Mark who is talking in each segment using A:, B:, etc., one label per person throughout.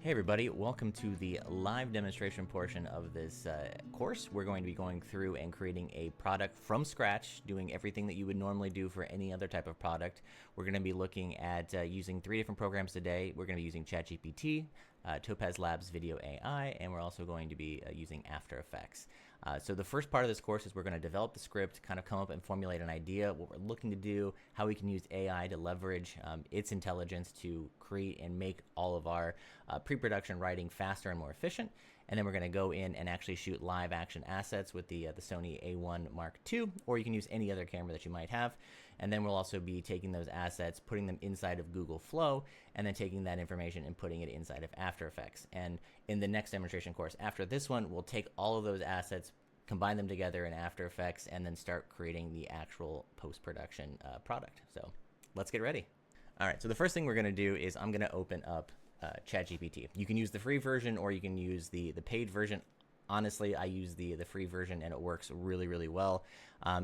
A: Hey everybody, welcome to the live demonstration portion of this course. We're going to be going through and creating a product from scratch, doing everything that you would normally do for any other type of product. We're going to be looking at using 3 different programs today. We're going to be using ChatGPT, Topaz Labs Video AI, and we're also going to be using After Effects. So the first part of this course is we're going to develop the script, kind of come up and formulate an idea, what we're looking to do, how we can use AI to leverage its intelligence to create and make all of our pre-production writing faster and more efficient. And then we're going to go in and actually shoot live action assets with the Sony A1 Mark II, or you can use any other camera that you might have. And then we'll also be taking those assets, putting them inside of Google Flow, and then taking that information and putting it inside of After Effects. And in the next demonstration course after this one, we'll take all of those assets, combine them together in After Effects, and then start creating the actual post-production product. So let's get ready. All right, so the first thing we're going to do is I'm going to open up ChatGPT. You can use the free version or you can use the paid version. Honestly, I use the free version and it works really, really well.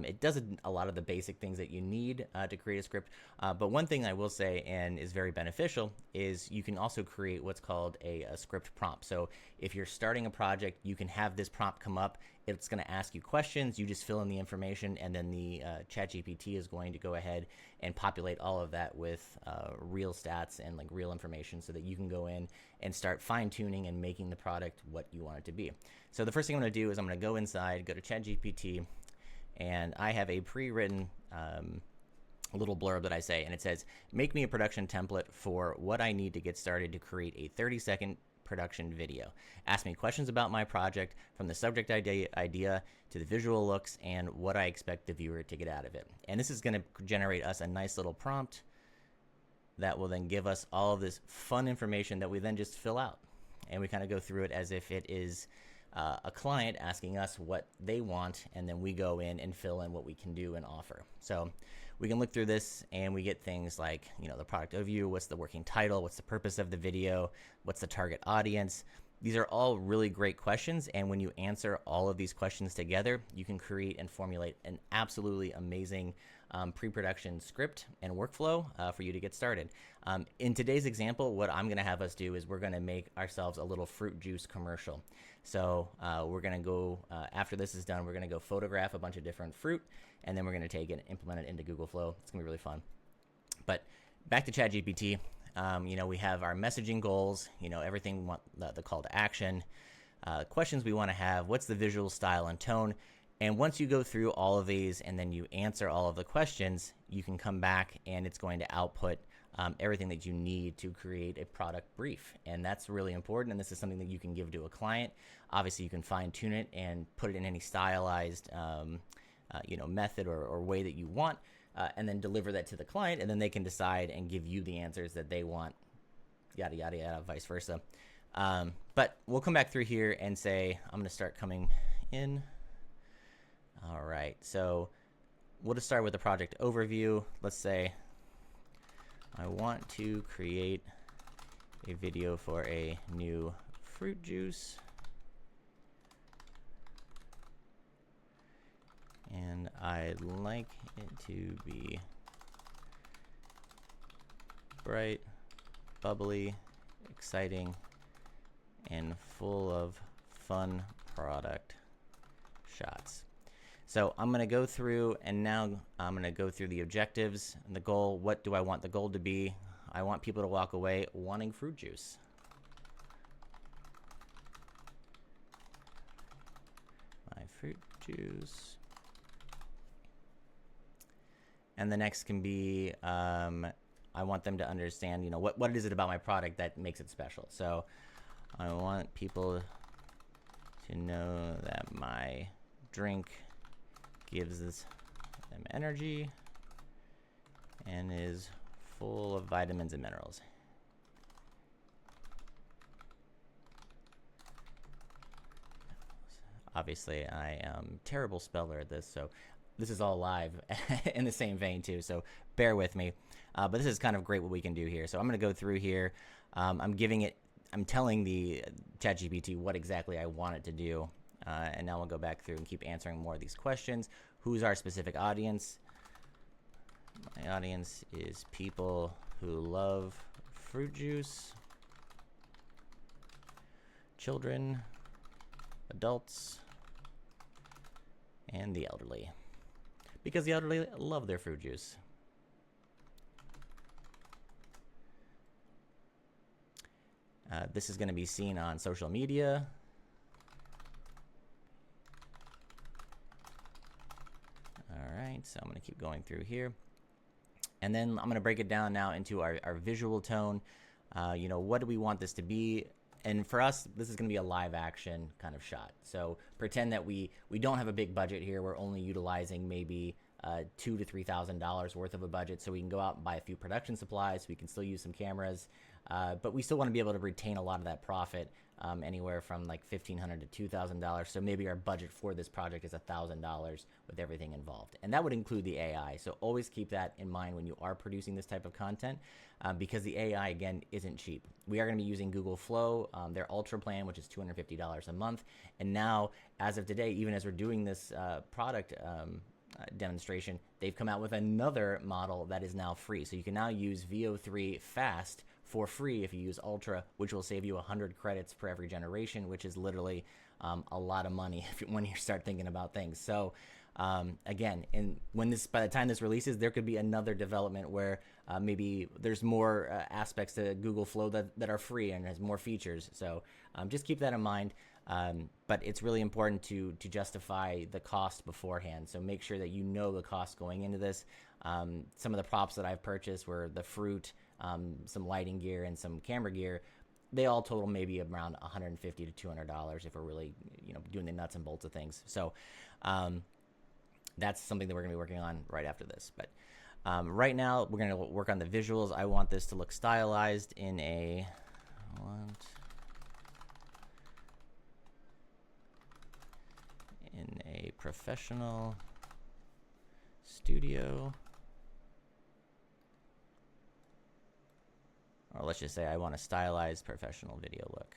A: It does a lot of the basic things that you need to create a script. But one thing I will say, and is very beneficial, is you can also create what's called a script prompt. So if you're starting a project, you can have this prompt come up. It's going to ask you questions. You just fill in the information, and then the ChatGPT is going to go ahead and populate all of that with real stats and like real information, so that you can go in and start fine-tuning and making the product what you want it to be. So the first thing I'm going to do is I'm going to go inside, go to ChatGPT, and I have a pre-written little blurb that I say, and it says, "Make me a production template for what I need to get started to create a 30-second production video. Ask me questions about my project, from the subject idea to the visual looks and what I expect the viewer to get out of it." And this is going to generate us a nice little prompt that will then give us all of this fun information that we then just fill out. And we kind of go through it as if it is a client asking us what they want, and then we go in and fill in what we can do and offer. So we can look through this and we get things like, you know, the product overview, what's the working title, what's the purpose of the video, what's the target audience. These are all really great questions, and when you answer all of these questions together, you can create and formulate an absolutely amazing pre-production script and workflow for you to get started. In today's example, what I'm going to have us do is we're going to make ourselves a little fruit juice commercial. So we're going to go, after this is done, we're going to go photograph a bunch of different fruit, and then we're going to take it and implement it into Google Flow. It's going to be really fun. But back to ChatGPT. You know, we have our messaging goals, you know, everything we want, the call to action, questions we want to have, what's the visual style and tone. And once you go through all of these and then you answer all of the questions, you can come back and it's going to output everything that you need to create a product brief. And that's really important. And this is something that you can give to a client. Obviously, you can fine tune it and put it in any stylized you know, method or way that you want. And then deliver that to the client, and then they can decide and give you the answers that they want, yada, yada, yada, vice versa. But we'll come back through here and say, I'm going to start coming in. All right, so we'll just start with the project overview. Let's say I want to create a video for a new fruit juice. And I'd like it to be bright, bubbly, exciting, and full of fun product shots. So I'm going to go through, and now I'm going to go through the objectives and the goal. What do I want the goal to be? I want people to walk away wanting fruit juice. My fruit juice. And the next can be, I want them to understand, you know, what is it about my product that makes it special. So I want people to know that my drink gives them energy and is full of vitamins and minerals. Obviously, I am a terrible speller at this, so this is all live in the same vein too, so bear with me. But this is kind of great what we can do here. So I'm going to go through here. I'm telling the ChatGPT what exactly I want it to do. And now we'll go back through and keep answering more of these questions. Who's our specific audience? My audience is people who love fruit juice children, adults, and the elderly. Because the elderly love their fruit juice. This is going to be seen on social media. All right, so I'm going to keep going through here. And then I'm going to break it down now into our visual tone. You know, what do we want this to be? And for us, this is going to be a live action kind of shot. So pretend that we don't have a big budget here. We're only utilizing maybe $2,000 to $3,000 worth of a budget. So we can go out and buy a few production supplies. We can still use some cameras, but we still want to be able to retain a lot of that profit, anywhere from like $1,500 to $2,000. So maybe our budget for this project is $1,000 with everything involved. And that would include the AI. So always keep that in mind when you are producing this type of content, because the AI, again, isn't cheap. We are going to be using Google Flow, their Ultra plan, which is $250 a month. And now, as of today, even as we're doing this product demonstration, they've come out with another model that is now free. So you can now use VO3 Fast for free if you use Ultra, which will save you 100 credits per every generation, which is literally a lot of money when you start thinking about things. So again, and by the time this releases, there could be another development where maybe there's more aspects to Google Flow that are free and has more features. So just keep that in mind. But it's really important to justify the cost beforehand. So make sure that you know the cost going into this. Some of the props that I've purchased were the fruit, some lighting gear, and some camera gear. They all total maybe around $150 to $200 if we're really, doing the nuts and bolts of things. So that's something that we're going to be working on right after this. But right now, we're going to work on the visuals. I want this to look stylized in a professional studio. Or let's just say I want a stylized professional video look.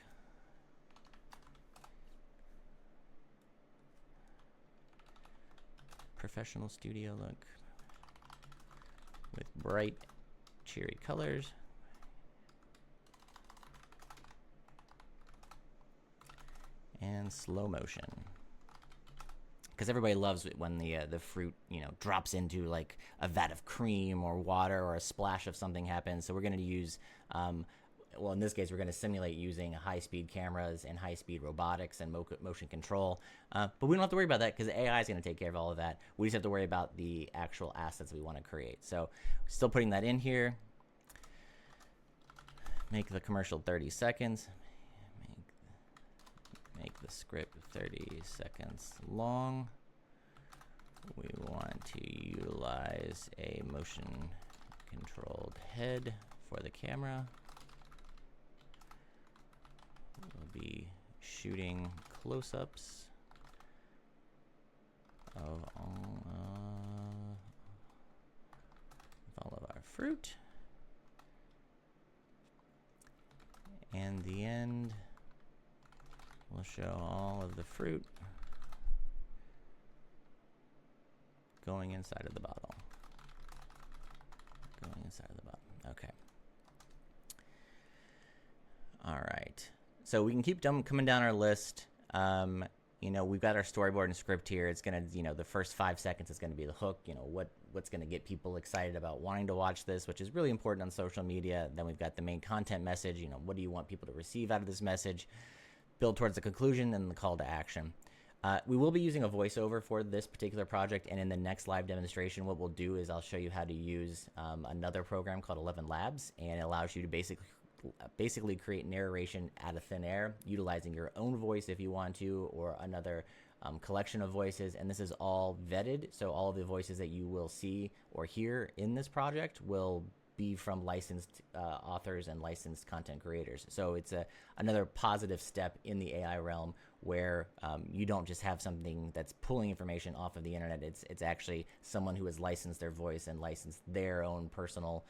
A: Professional studio look with bright, cheery colors. And slow motion. Because everybody loves it when the fruit, drops into like a vat of cream or water, or a splash of something happens. So we're going to use, well, in this case, we're going to simulate using high-speed cameras and high-speed robotics and motion control. But we don't have to worry about that because the AI is going to take care of all of that. We just have to worry about the actual assets we want to create. So still putting that in here. Make the commercial 30 seconds. Make the script 30 seconds long. We want to utilize a motion controlled head for the camera. We'll be shooting close-ups of all of our fruit. And the end, we'll show all of the fruit going inside of the bottle. Going inside of the bottle. Okay. All right. So we can keep coming down our list. We've got our storyboard and script here. It's going to, the first 5 seconds is going to be the hook. What's going to get people excited about wanting to watch this, which is really important on social media. Then we've got the main content message. What do you want people to receive out of this message? Build towards the conclusion and the call to action. We will be using a voiceover for this particular project, and in the next live demonstration, what we'll do is I'll show you how to use another program called 11 Labs, and it allows you to basically create narration out of thin air, utilizing your own voice if you want to, or another collection of voices. And this is all vetted, so all of the voices that you will see or hear in this project will be from licensed authors and licensed content creators. So it's another positive step in the AI realm where you don't just have something that's pulling information off of the internet. It's actually someone who has licensed their voice and licensed their own personal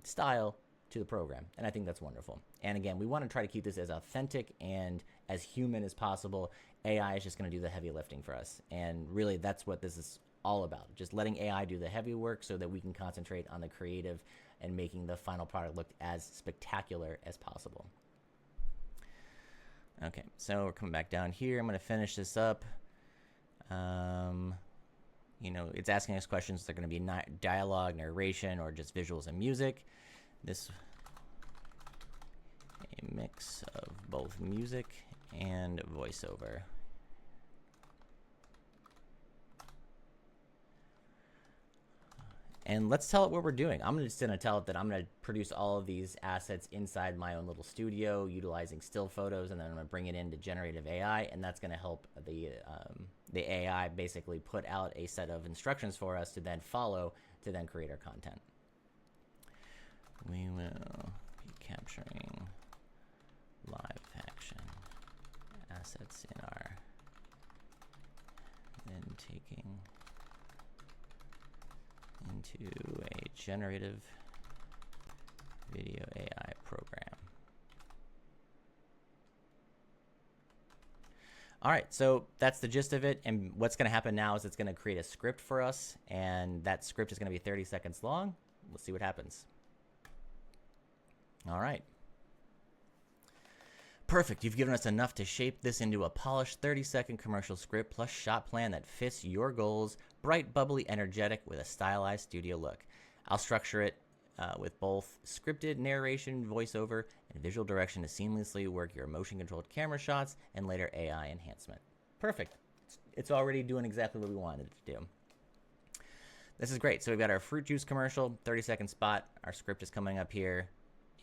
A: style to the program. And I think that's wonderful. And again, we want to try to keep this as authentic and as human as possible. AI is just going to do the heavy lifting for us. And really, that's what this is all about. Just letting AI do the heavy work so that we can concentrate on the creative and making the final product look as spectacular as possible. Okay, so we're coming back down here. I'm going to finish this up. You know, it's asking us questions. They're going to be dialogue, narration, or just visuals and music. This a mix of both music and voiceover. And let's tell it what we're doing. I'm just going to tell it that I'm going to produce all of these assets inside my own little studio utilizing still photos, and then I'm going to bring it into generative AI, and that's going to help the AI basically put out a set of instructions for us to then follow to then create our content. We will be capturing live action assets in our, then taking into a generative video AI program. All right, so that's the gist of it. And what's going to happen now is it's going to create a script for us, and that script is going to be 30 seconds long. Let's see what happens. All right. Perfect. You've given us enough to shape this into a polished 30-second commercial script plus shot plan that fits your goals, bright, bubbly, energetic, with a stylized studio look. I'll structure it with both scripted narration, voiceover, and visual direction to seamlessly work your motion-controlled camera shots and later AI enhancement. Perfect. It's already doing exactly what we wanted it to do. This is great. So we've got our fruit juice commercial, 30-second spot. Our script is coming up here,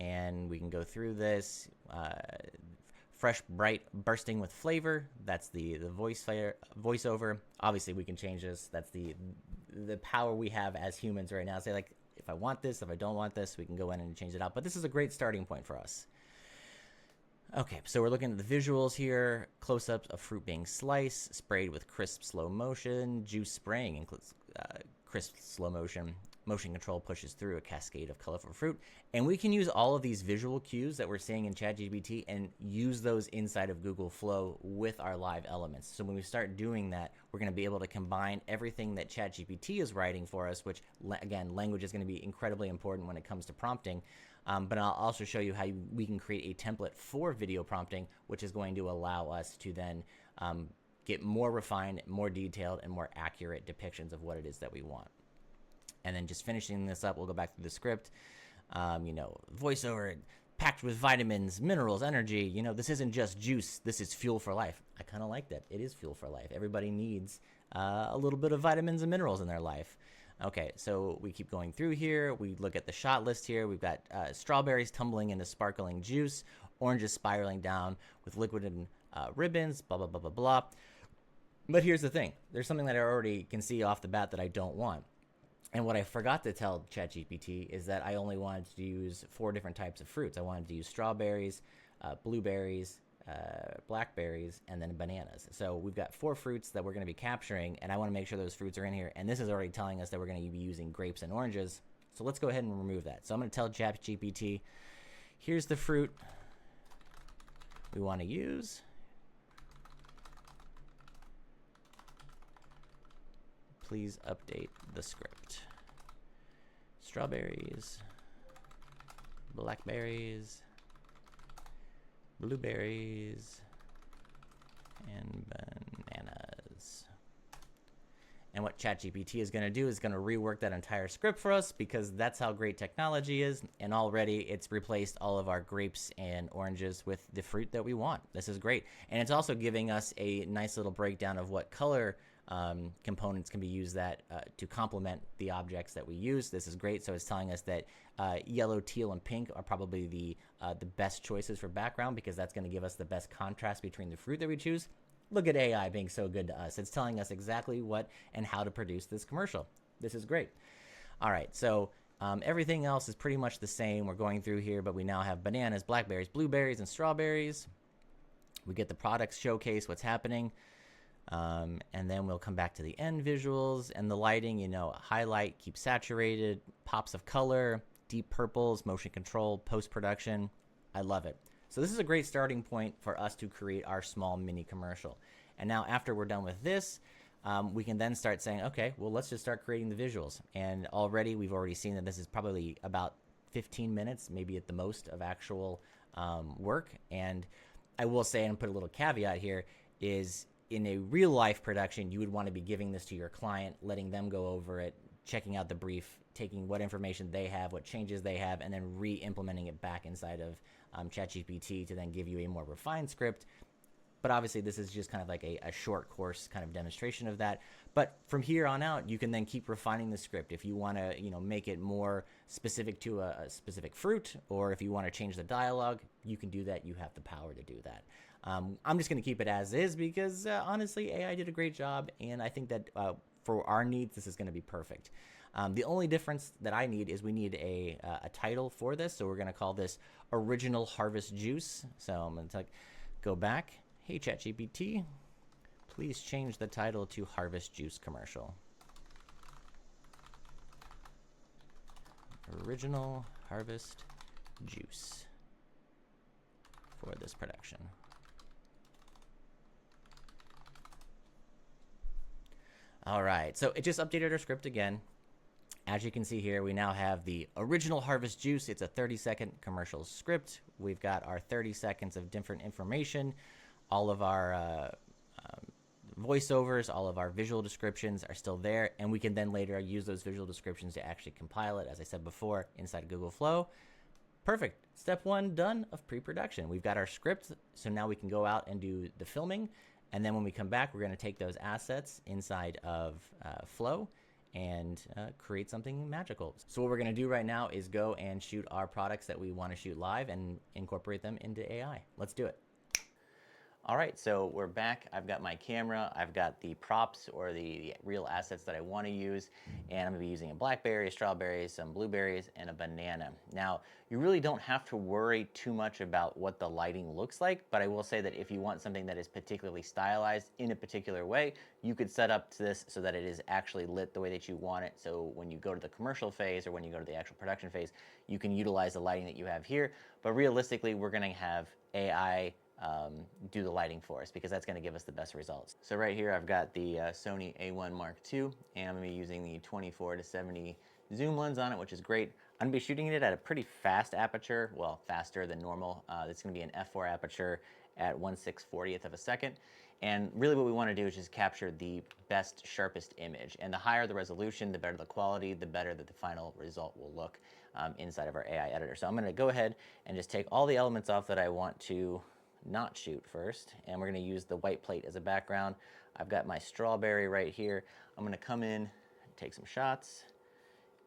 A: and we can go through this. Fresh, bright, bursting with flavor. That's the voiceover. Obviously, we can change this. That's the power we have as humans right now. Say, like, if I want this, if I don't want this, we can go in and change it out. But this is a great starting point for us. Okay, so we're looking at the visuals here. Close-ups of fruit being sliced, sprayed with crisp slow motion. Juice spraying includes crisp slow motion. Motion control pushes through a cascade of colorful fruit. And we can use all of these visual cues that we're seeing in ChatGPT and use those inside of Google Flow with our live elements. So when we start doing that, we're going to be able to combine everything that ChatGPT is writing for us, which, again, language is going to be incredibly important when it comes to prompting. But I'll also show you how we can create a template for video prompting, which is going to allow us to then get more refined, more detailed, and more accurate depictions of what it is that we want. And then just finishing this up, we'll go back to the script. You know, voiceover packed with vitamins, minerals, energy. You know, this isn't just juice. This is fuel for life. I kind of like that. It is fuel for life. Everybody needs a little bit of vitamins and minerals in their life. Okay, so we keep going through here. We look at the shot list here. We've got strawberries tumbling into sparkling juice, oranges spiraling down with liquid and ribbons, blah, blah, blah, blah, blah. But here's the thing. There's something that I already can see off the bat that I don't want. And what I forgot to tell ChatGPT is that I only wanted to use 4 different types of fruits. I wanted to use strawberries, blueberries, blackberries, and then bananas. So we've got 4 fruits that we're going to be capturing, and I want to make sure those fruits are in here. And this is already telling us that we're going to be using grapes and oranges. So let's go ahead and remove that. So I'm going to tell ChatGPT, here's the fruit we want to use. Please update the script. Strawberries, blackberries, blueberries, and bananas. And what ChatGPT is going to do is going to rework that entire script for us, because that's how great technology is. And already it's replaced all of our grapes and oranges with the fruit that we want. This is great. And it's also giving us a nice little breakdown of what color components can be used to complement the objects that we use. This is great. So it's telling us that yellow, teal, and pink are probably the best choices for background, because that's going to give us the best contrast between the fruit that we choose. Look at AI being so good to us. It's telling us exactly what and how to produce this commercial. This is great. All right, so everything else is pretty much the same. We're going through here, but we now have bananas, blackberries, blueberries, and strawberries. We get the products showcase, what's happening. And then we'll come back to the end visuals and the lighting, you know, highlight, keep saturated, pops of color, deep purples, motion control, post-production. I love it. So this is a great starting point for us to create our small mini commercial. And now after we're done with this, we can then start saying, okay, well, let's just start creating the visuals. And we've already seen that this is probably about 15 minutes, maybe at the most, of actual work. And I will say, and put a little caveat here, is in a real life production, you would want to be giving this to your client, letting them go over it, checking out the brief, taking what information they have, what changes they have, and then re-implementing it back inside of ChatGPT to then give you a more refined script. But obviously, this is just kind of like a short course kind of demonstration of that. But from here on out, you can then keep refining the script. If you want to, make it more specific to a specific fruit, or if you want to change the dialogue, you can do that. You have the power to do that. I'm just going to keep it as is because honestly, AI did a great job, and I think that for our needs, this is going to be perfect. The only difference that I need is we need a title for this. So we're going to call this Original Harvest Juice. So I'm going to go back. Hey, ChatGPT, please change the title to Harvest Juice Commercial. Original Harvest Juice for this production. All right, so it just updated our script again. As you can see here, we now have the Original Harvest Juice. It's a 30-second commercial script. We've got our 30 seconds of different information. All of our voiceovers, all of our visual descriptions are still there, and we can then later use those visual descriptions to actually compile it, as I said before, inside Google Flow. Perfect. Step one done of pre-production. We've got our script, so now we can go out and do the filming, and then when we come back, we're going to take those assets inside of Flow and create something magical. So what we're going to do right now is go and shoot our products that we want to shoot live and incorporate them into AI. Let's do it. All right, so we're back. I've got my camera, I've got the props or the real assets that I want to use, and I'm gonna be using a blackberry, a strawberry, some blueberries, and a banana. Now, you really don't have to worry too much about what the lighting looks like, but I will say that if you want something that is particularly stylized in a particular way, you could set up this so that it is actually lit the way that you want it. So when you go to the commercial phase or when you go to the actual production phase, you can utilize the lighting that you have here, but realistically, we're gonna have AI do the lighting for us because that's going to give us the best results. So right here I've got the Sony A1 Mark II, and I'm going to be using the 24 to 70 zoom lens on it, which is great. I'm going to be shooting it at a pretty fast aperture, well, faster than normal. It's going to be an f4 aperture at 1/640th of a second. And really what we want to do is just capture the best, sharpest image. And the higher the resolution, the better the quality, the better that the final result will look inside of our AI editor. So I'm going to go ahead and just take all the elements off that I want to not shoot first, and we're going to use the white plate as a background. I've got my strawberry right here. I'm going to come in, take some shots,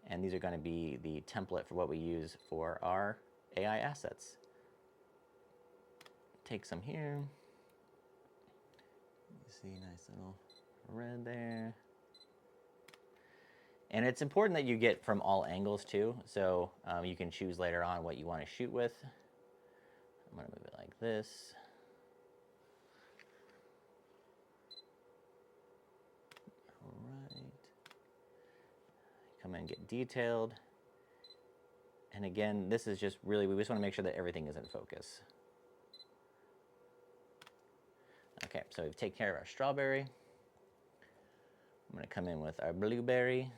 A: and these are going to be the template for what we use for our AI assets. Take some here. You see, nice little red there. And it's important that you get from all angles too, so you can choose later on what you want to shoot with. I'm going to move it like this. All right. Come in and get detailed. And again, this is just really, we just want to make sure that everything is in focus. Okay, so we've taken care of our strawberry. I'm going to come in with our blueberry.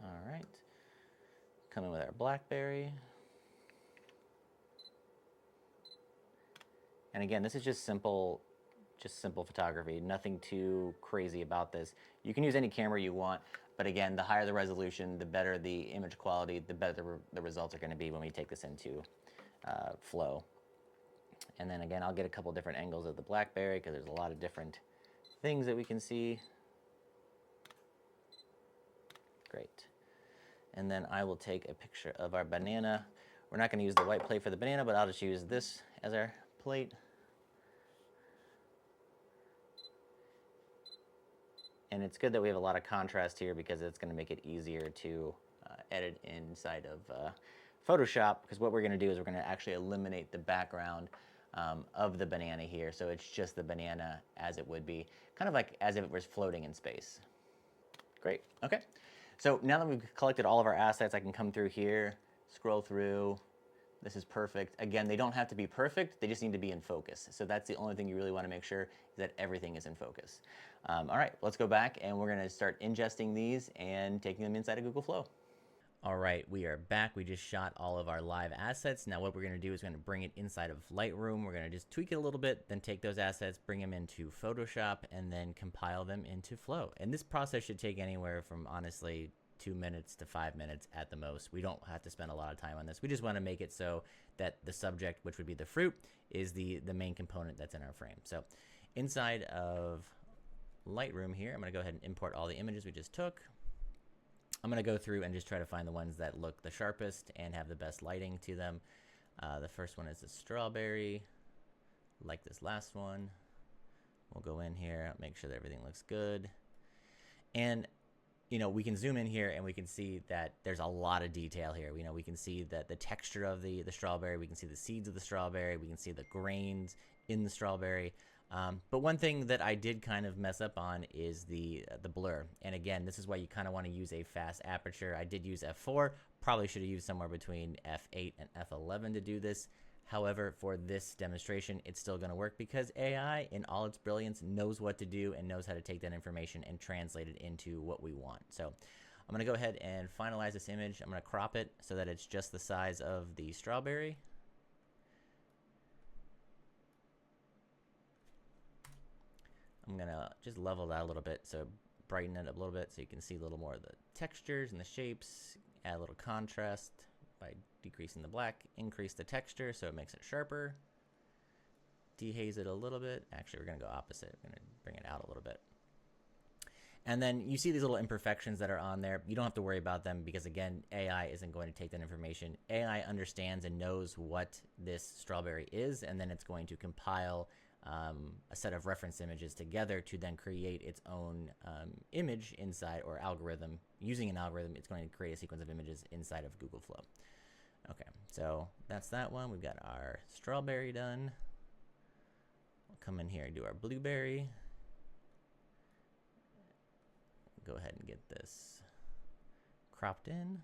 A: All right, come in with our blackberry. And again, this is just simple photography, nothing too crazy about this. You can use any camera you want, but again, the higher the resolution, the better the image quality, the better the results are going to be when we take this into Flow. And then again, I'll get a couple different angles of the blackberry because there's a lot of different things that we can see. Great. And then I will take a picture of our banana. We're not going to use the white plate for the banana, but I'll just use this as our plate. And it's good that we have a lot of contrast here because it's going to make it easier to edit inside of Photoshop, because what we're going to do is we're going to actually eliminate the background of the banana here, so it's just the banana as it would be, kind of like as if it was floating in space. Great, okay. So now that we've collected all of our assets, I can come through here, scroll through, This is perfect. Again, they don't have to be perfect, they just need to be in focus. So that's the only thing you really want to make sure, is that everything is in focus. All right, let's go back and we're going to start ingesting these and taking them inside of Google Flow. All right, we are back. We just shot all of our live assets. Now what we're going to do is we're going to bring it inside of Lightroom. We're going to just tweak it a little bit, then take those assets, bring them into Photoshop, and then compile them into Flow. And this process should take anywhere from, honestly, 2 minutes to 5 minutes at the most. We don't have to spend a lot of time on this. We just want to make it so that the subject, which would be the fruit, is the main component that's in our frame. So inside of Lightroom here, I'm going to go ahead and import all the images we just took. I'm going to go through and just try to find the ones that look the sharpest and have the best lighting to them. The first one is the strawberry, like this last one. We'll go in here, make sure that everything looks good. And you know, we can zoom in here and we can see that there's a lot of detail here. You know, we can see that the texture of the strawberry, we can see the seeds of the strawberry, we can see the grains in the strawberry. But one thing that I did kind of mess up on is the blur. And again, this is why you kind of want to use a fast aperture. I did use f4, probably should have used somewhere between f8 and f11 to do this. However, for this demonstration, it's still going to work because AI, in all its brilliance, knows what to do and knows how to take that information and translate it into what we want. So I'm going to go ahead and finalize this image. I'm going to crop it so that it's just the size of the strawberry. I'm going to just level that a little bit, so brighten it up a little bit so you can see a little more of the textures and the shapes, add a little contrast by decreasing the black, increase the texture so it makes it sharper, dehaze it a little bit. Actually, we're going to go opposite. We're going to bring it out a little bit. And then you see these little imperfections that are on there. You don't have to worry about them because, again, AI isn't going to take that information. AI understands and knows what this strawberry is, and then it's going to compile a set of reference images together to then create its own image inside, or algorithm. Using an algorithm, it's going to create a sequence of images inside of Google Flow. Okay, so that's that one. We've got our strawberry done. We'll come in here and do our blueberry. Go ahead and get this cropped in.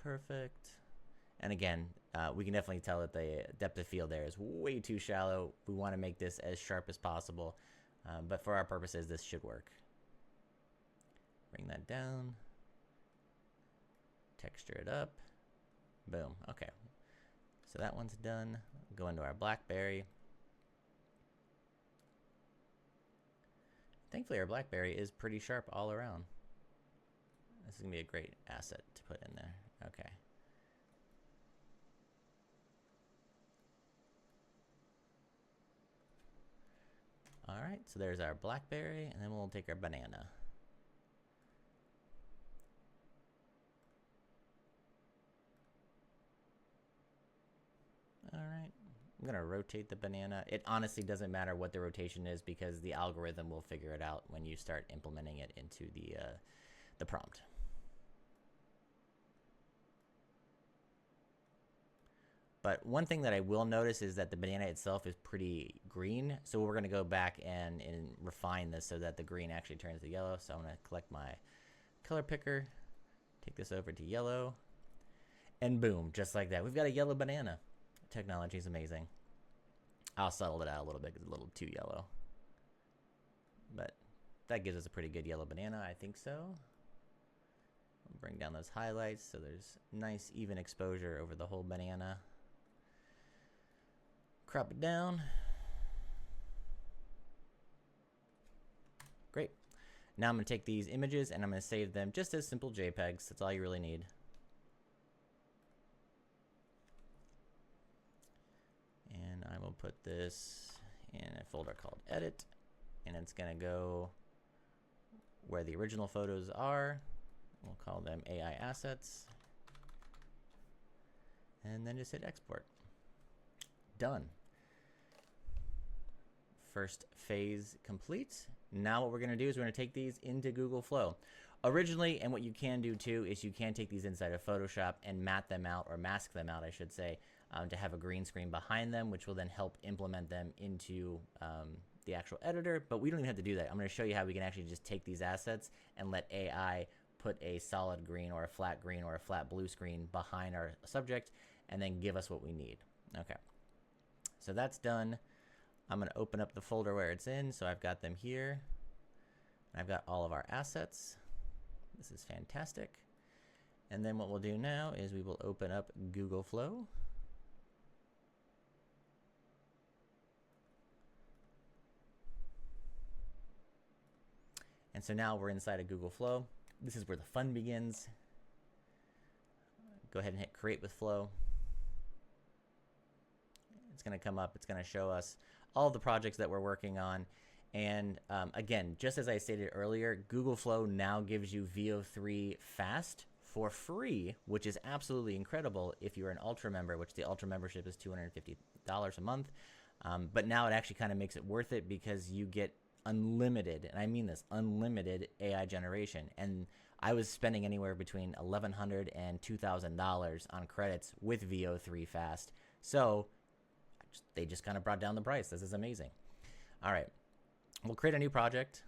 A: Perfect. And again, we can definitely tell that the depth of field there is way too shallow. We want to make this as sharp as possible. But for our purposes, this should work. Bring that down. Texture it up. Boom. Okay. So that one's done. Go into our blackberry. Thankfully, our blackberry is pretty sharp all around. This is going to be a great asset to put in there. Okay. All right, so there's our blackberry, and then we'll take our banana. All right, I'm gonna rotate the banana. It honestly doesn't matter what the rotation is because the algorithm will figure it out when you start implementing it into the prompt. But one thing that I will notice is that the banana itself is pretty green. So we're going to go back and refine this so that the green actually turns to yellow. So I'm going to collect my color picker, take this over to yellow, and boom, just like that. We've got a yellow banana. Technology is amazing. I'll settle it out a little bit because it's a little too yellow. But that gives us a pretty good yellow banana, I think so. I'll bring down those highlights so there's nice even exposure over the whole banana. Crop it down. Great. Now I'm going to take these images and I'm going to save them just as simple JPEGs. That's all you really need. And I will put this in a folder called Edit. And it's going to go where the original photos are. We'll call them AI assets. And then just hit export. Done. First phase complete. Now what we're going to do is we're going to take these into Google Flow. Originally, and what you can do too, is you can take these inside of Photoshop and matte them out, or mask them out, I should say, to have a green screen behind them, which will then help implement them into the actual editor, but we don't even have to do that. I'm going to show you how we can actually just take these assets and let AI put a solid green or a flat green or a flat blue screen behind our subject and then give us what we need. Okay, so that's done. I'm going to open up the folder where it's in. So I've got them here. I've got all of our assets. This is fantastic. And then what we'll do now is we will open up Google Flow. And so now we're inside of Google Flow. This is where the fun begins. Go ahead and hit Create with Flow. It's going to come up. It's going to show us all the projects that we're working on. And again, just as I stated earlier, Google Flow now gives you VO3 Fast for free, which is absolutely incredible if you're an Ultra member, which the Ultra membership is $250 a month. But now it actually kind of makes it worth it because you get unlimited, and I mean this, unlimited AI generation. And I was spending anywhere between $1,100 and $2,000 on credits with VO3 Fast. So they just kind of brought down the price. This is amazing. All right, we'll create a new project.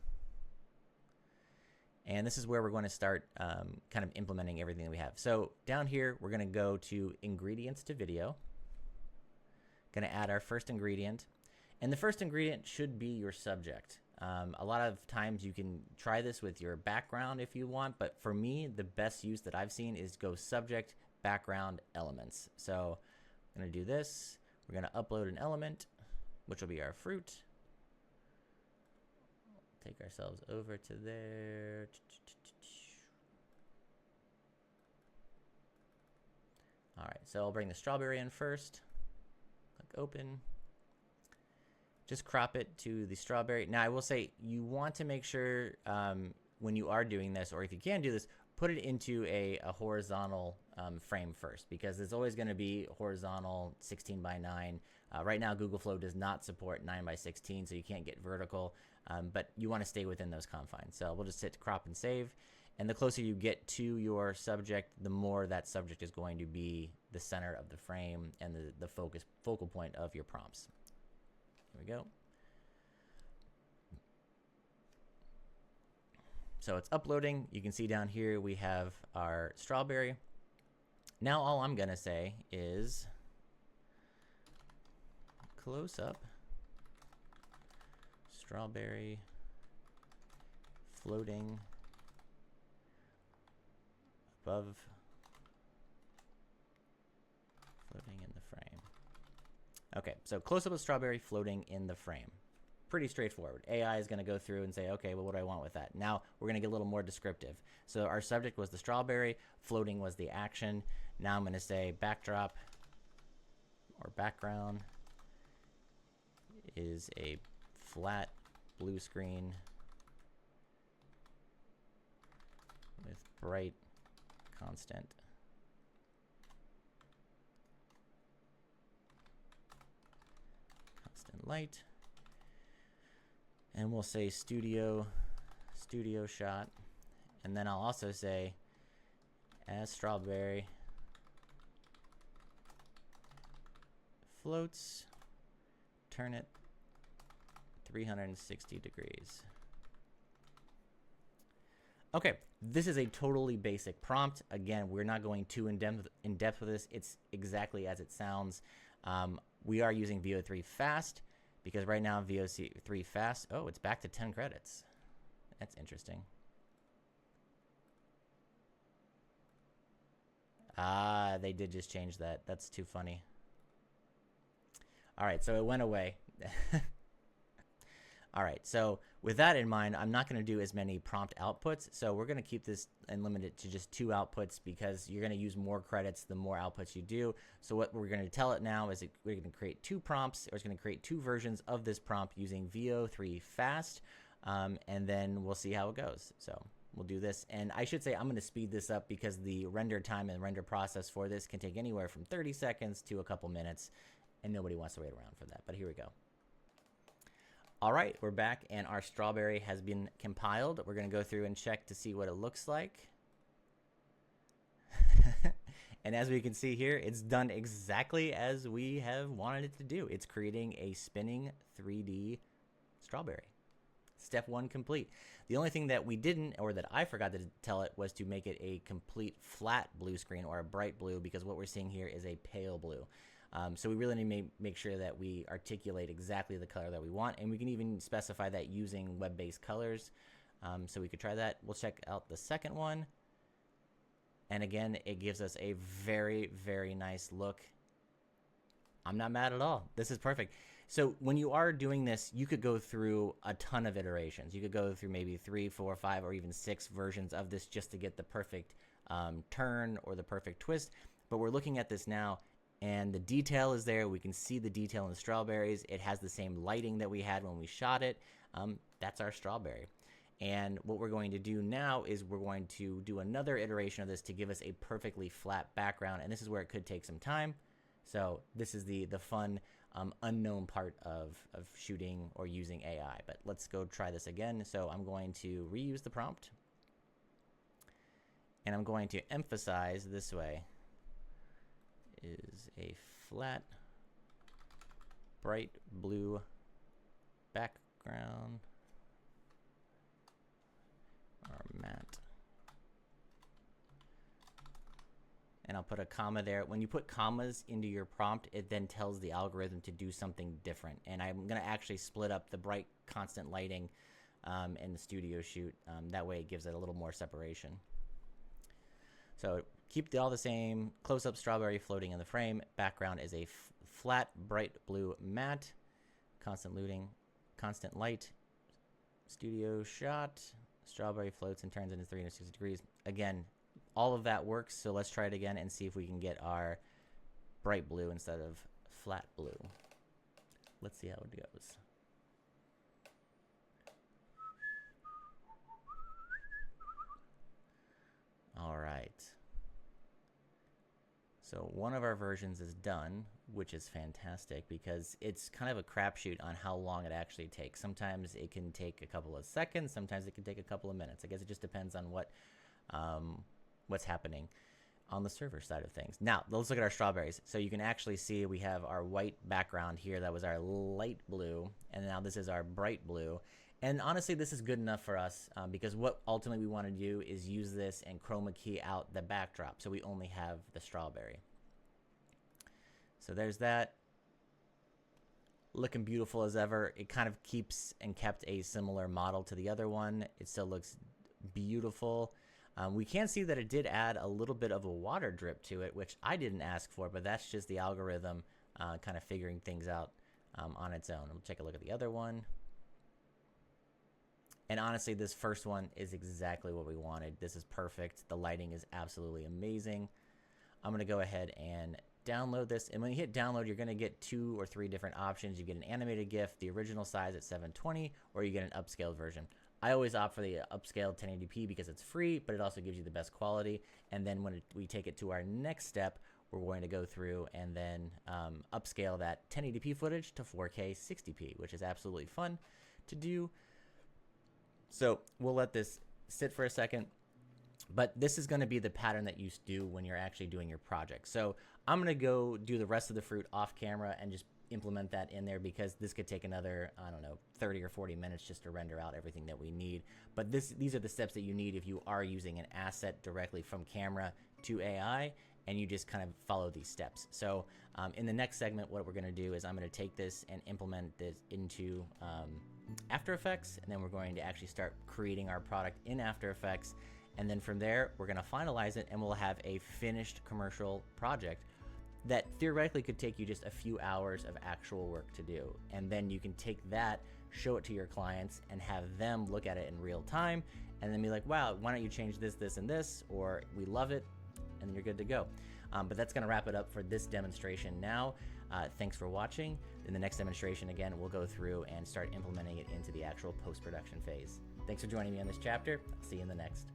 A: And this is where we're going to start kind of implementing everything that we have. So down here, we're going to go to Ingredients to Video. Going to add our first ingredient. And the first ingredient should be your subject. A lot of times you can try this with your background if you want, but for me, the best use that I've seen is go subject, background, elements. So I'm going to do this. We're going to upload an element, which will be our fruit. Take ourselves over to there. All right, so I'll bring the strawberry in first. Click open. Just crop it to the strawberry. Now, I will say you want to make sure when you are doing this, or if you can do this, put it into a horizontal frame first, because it's always going to be horizontal 16 by 9. Right now, Google Flow does not support 9 by 16, so you can't get vertical, but you want to stay within those confines. So we'll just hit crop and save. And the closer you get to your subject, the more that subject is going to be the center of the frame and the focal point of your prompts. Here we go. So it's uploading. You can see down here we have our strawberry. Now all I'm going to say is close up strawberry floating above floating in the frame. Okay, so close up of strawberry floating in the frame. Pretty straightforward. AI is going to go through and say, okay, well, what do I want with that? Now we're going to get a little more descriptive. So our subject was the strawberry, floating was the action. Now I'm going to say backdrop or background is a flat blue screen with bright constant light, and we'll say studio shot, and then I'll also say as strawberry floats, turn it 360 degrees. Okay, this is a totally basic prompt. Again, we're not going too in depth with this. It's exactly as it sounds. We are using VO3 Fast because right now VO3 Fast, oh, it's back to 10 credits. That's interesting. Ah, they did just change that. That's too funny. All right, so it went away. All right, so with that in mind, I'm not going to do as many prompt outputs. So we're going to keep this and limit it to just 2 outputs because you're going to use more credits the more outputs you do. So what we're going to tell it now is we're going to create 2 prompts, or it's going to create 2 versions of this prompt using VO3 Fast, and then we'll see how it goes. So we'll do this. And I should say I'm going to speed this up because the render time and render process for this can take anywhere from 30 seconds to a couple minutes, and nobody wants to wait around for that. But here we go. All right, we're back, and our strawberry has been compiled. We're going to go through and check to see what it looks like. And as we can see here, it's done exactly as we have wanted it to do. It's creating a spinning 3D strawberry. Step 1 complete. The only thing that we didn't, or that I forgot to tell it, was to make it a complete flat blue screen or a bright blue, because what we're seeing here is a pale blue. So we really need to make sure that we articulate exactly the color that we want, and we can even specify that using web-based colors. So we could try that. We'll check out the second one. And again, it gives us a very, very nice look. I'm not mad at all. This is perfect. So when you are doing this, you could go through a ton of iterations. You could go through maybe 3, 4, 5, or even 6 versions of this just to get the perfect turn or the perfect twist. But we're looking at this now, and the detail is there. We can see the detail in the strawberries. It has the same lighting that we had when we shot it. That's our strawberry. And what we're going to do now is we're going to do another iteration of this to give us a perfectly flat background. And this is where it could take some time. So this is the fun unknown part of shooting or using AI. But let's go try this again. So I'm going to reuse the prompt. And I'm going to emphasize this way is a flat, bright blue background. Or matte. And I'll put a comma there. When you put commas into your prompt, it then tells the algorithm to do something different. And I'm going to actually split up the bright constant lighting in the studio shoot. That way it gives it a little more separation. So keep all the same. Close-up strawberry floating in the frame. Background is a flat, bright blue matte. Constant light. Studio shot. Strawberry floats and turns into 360 degrees. Again, all of that works, so let's try it again and see if we can get our bright blue instead of flat blue. Let's see how it goes. All right. So one of our versions is done, which is fantastic because it's kind of a crapshoot on how long it actually takes. Sometimes it can take a couple of seconds. Sometimes it can take a couple of minutes. I guess it just depends on what's happening on the server side of things. Now, let's look at our strawberries. So you can actually see we have our white background here. That was our light blue. And now this is our bright blue. And honestly, this is good enough for us because what ultimately we want to do is use this and chroma key out the backdrop. So we only have the strawberry. So there's that. Looking beautiful as ever. It kind of keeps and kept a similar model to the other one. It still looks beautiful. We can see that it did add a little bit of a water drip to it, which I didn't ask for, but that's just the algorithm kind of figuring things out on its own. We'll take a look at the other one. And honestly, this first one is exactly what we wanted. This is perfect. The lighting is absolutely amazing. I'm going to go ahead and download this. And when you hit download, you're going to get 2 or 3 different options. You get an animated GIF, the original size at 720, or you get an upscaled version. I always opt for the upscaled 1080p because it's free, but it also gives you the best quality. And then when we take it to our next step, we're going to go through and then upscale that 1080p footage to 4K 60p, which is absolutely fun to do. So we'll let this sit for a second, but this is going to be the pattern that you do when you're actually doing your project. So I'm going to go do the rest of the fruit off camera and just implement that in there because this could take another, I don't know, 30 or 40 minutes just to render out everything that we need. But these are the steps that you need if you are using an asset directly from camera to AI, and you just kind of follow these steps. So in the next segment, what we're going to do is I'm going to take this and implement this into After Effects, and then we're going to actually start creating our product in After Effects. And then from there, we're going to finalize it, and we'll have a finished commercial project that theoretically could take you just a few hours of actual work to do. And then you can take that, show it to your clients, and have them look at it in real time, and then be like, wow, why don't you change this, this, and this, or we love it, and you're good to go. But that's going to wrap it up for this demonstration now. Thanks for watching. In the next demonstration, again, we'll go through and start implementing it into the actual post-production phase. Thanks for joining me on this chapter. I'll see you in the next.